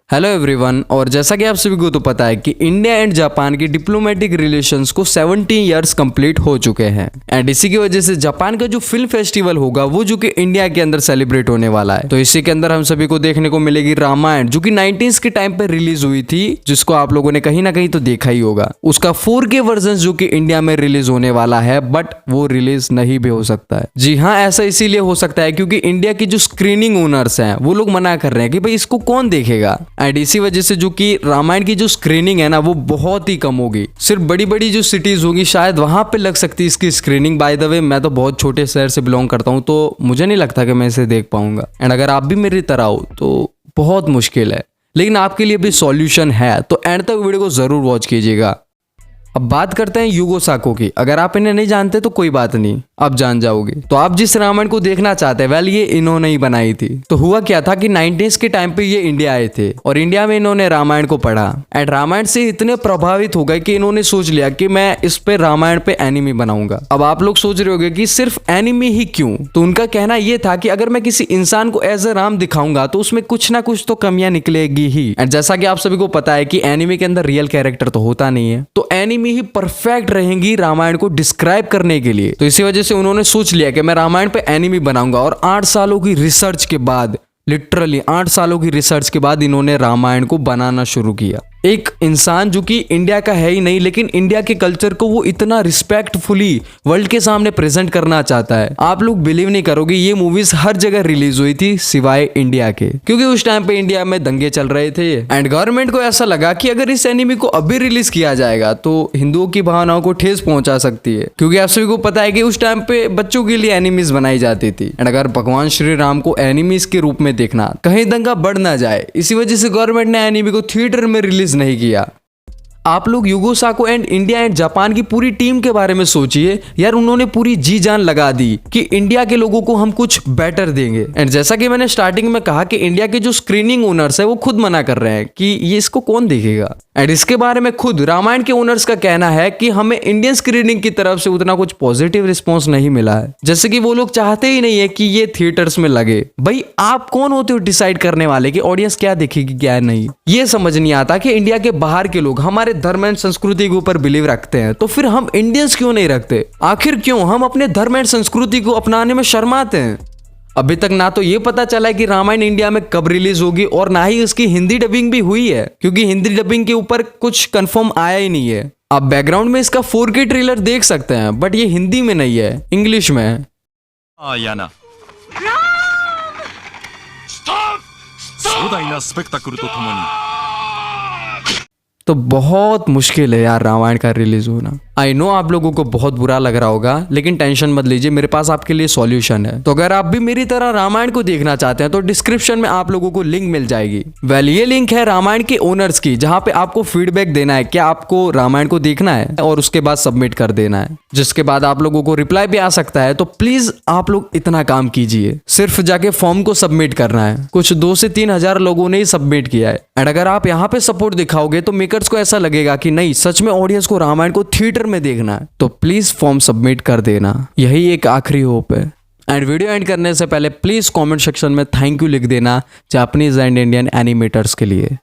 Hello everyone. और जैसा कि आप सभी को तो पता है कि इंडिया एंड जापान की डिप्लोमेटिक रिलेशंस को 17 इयर्स कंप्लीट हो चुके हैं एंड इसी की वजह से जापान का जो फिल्म फेस्टिवल होगा वो जो कि इंडिया के अंदर सेलिब्रेट होने वाला है। तो इसी के अंदर हम सभी को देखने को मिलेगी रामायण, जो कि 90s के टाइम पे रिलीज हुई थी, जिसको आप लोगों ने कहीं ना कहीं तो देखा ही होगा। उसका 4K वर्जन जो कि इंडिया में रिलीज होने वाला है, बट वो रिलीज नहीं भी हो सकता है। जी हाँ, ऐसा इसीलिए हो सकता है क्योंकि इंडिया की जो स्क्रीनिंग ओनर्स हैं वो लोग मना कर रहे हैं कि भाई इसको कौन देखेगा। एंड इसी वजह से जो कि रामायण की जो स्क्रीनिंग है ना वो बहुत ही कम होगी। सिर्फ बड़ी बड़ी जो सिटीज होगी शायद वहां पे लग सकती है इसकी स्क्रीनिंग। बाय द वे, मैं तो बहुत छोटे शहर से बिलोंग करता हूं, तो मुझे नहीं लगता कि मैं इसे देख पाऊंगा। एंड अगर आप भी मेरी तरह हो तो बहुत मुश्किल है, लेकिन आपके लिए भी सॉल्यूशन है, तो एंड तक वीडियो को जरूर वॉच कीजिएगा। अब बात करते हैं युगो साको की। अगर आप इन्हें नहीं जानते तो कोई बात नहीं, अब जान जाओगे। तो आप जिस रामायण को देखना चाहते हैं वेल ये इन्होंने ही बनाई थी। तो हुआ क्या था कि 90s के टाइम पे ये इंडिया आए थे और इंडिया में इन्होंने रामायण को पढ़ा एंड रामायण से इतने प्रभावित हो गए कि इन्होंने सोच लिया कि मैं इस पे रामायण पे एनिमी बनाऊंगा। अब आप लोग सोच रहे होंगे कि सिर्फ एनिमी ही क्यों? तो उनका कहना ये था कि अगर मैं किसी इंसान को एज ए राम दिखाऊंगा तो उसमें कुछ ना कुछ तो कमियां निकलेगी ही। एंड जैसा कि आप सभी को पता है कि एनिमी के अंदर रियल कैरेक्टर तो होता नहीं है, तो एनिमी ही परफेक्ट रहेंगी रामायण को डिस्क्राइब करने के लिए। तो इसी वजह से उन्होंने सोच लिया कि मैं रामायण पे एनिमी बनाऊंगा। और 8 सालों की रिसर्च के बाद, लिटरली 8 सालों की रिसर्च के बाद इन्होंने रामायण को बनाना शुरू किया। एक इंसान जो कि इंडिया का है ही नहीं, लेकिन इंडिया के कल्चर को वो इतना रिस्पेक्टफुली वर्ल्ड के सामने प्रेजेंट करना चाहता है। आप लोग बिलीव नहीं करोगे, ये मूवीज हर जगह रिलीज हुई थी सिवाय इंडिया के, क्योंकि उस टाइम पे इंडिया में दंगे चल रहे थे एंड गवर्नमेंट को ऐसा लगा कि अगर इस एनिमी को अभी रिलीज किया जाएगा तो हिंदुओं की भावनाओं को ठेस पहुंचा सकती है। क्योंकि आप सभी को पता है कि उस टाइम पे बच्चों के लिए एनिमीज बनाई जाती थी एंड अगर भगवान श्री राम को एनिमीज के रूप में देखना, कहीं दंगा बढ़ ना जाए, इसी वजह से गवर्नमेंट ने एनिमी को थिएटर में रिलीज नहीं किया। आप लोग युगो साको एंड इंडिया एंड जापान की पूरी टीम के बारे में सोचिए यार, उन्होंने पूरी जी जान लगा दी कि इंडिया के लोगों को हम कुछ बेटर देंगे। एंड जैसा कि मैंने स्टार्टिंग में कहा कि इंडिया के जो स्क्रीनिंग ओनर्स है वो खुद मना कर रहे हैं कि ये इसको कौन देखेगा। एंड इसके बारे में खुद रामायण के ओनर्स का कहना है कि हमें इंडियन स्क्रीनिंग की तरफ से उतना कुछ पॉजिटिव रिस्पॉन्स नहीं मिला है, जैसे कि वो लोग चाहते ही नहीं है कि ये थिएटर्स में लगे। भाई आप कौन होते हो डिसाइड करने वाले कि ऑडियंस क्या देखेगी क्या नहीं? ये समझ नहीं आता कि इंडिया के बाहर के लोग हमारे धर्म एंड संस्कृति के ऊपर बिलीव रखते हैं, तो फिर हम इंडियंस क्यों नहीं रखते? आखिर क्यों हम अपने धर्म एंड संस्कृति को अपनाने में शर्माते हैं? अभी तक ना तो ये पता चला है कि रामायण इंडिया में कब रिलीज होगी और ना ही उसकी हिंदी डबिंग भी हुई है, क्योंकि हिंदी डबिंग के ऊपर कुछ कंफर्म आया ही नहीं है। आप बैकग्राउंड में इसका 4K ट्रेलर देख सकते हैं, बट ये हिंदी में नहीं है, इंग्लिश में है। तो बहुत मुश्किल है यार रामायण का रिलीज होना। आई नो आप लोगों को बहुत बुरा लग रहा होगा, लेकिन टेंशन मत लीजिए, मेरे पास आपके लिए सॉल्यूशन है। तो अगर आप भी मेरी तरह रामायण को देखना चाहते हैं तो डिस्क्रिप्शन में आप लोगों को लिंक मिल जाएगी। वेल ये लिंक है रामायण के ओनर्स की, जहां पे आपको फीडबैक देना है क्या आपको रामायण को देखना है और उसके बाद सबमिट कर देना है, जिसके बाद आप लोगों को रिप्लाई भी आ सकता है। तो प्लीज आप लोग इतना काम कीजिए, सिर्फ जाके फॉर्म को सबमिट करना है। कुछ 2 से 3 हजार लोगों ने ही सबमिट किया है एंड अगर आप यहाँ पे सपोर्ट दिखाओगे तो मेकर्स को ऐसा लगेगा कि नहीं, सच में ऑडियंस को रामायण को थिएटर में देखना है। तो प्लीज फॉर्म सबमिट कर देना, यही एक आखिरी होप है। एंड वीडियो एंड करने से पहले प्लीज कमेंट सेक्शन में थैंक यू लिख देना जापानीज एंड इंडियन एनिमेटर्स के लिए।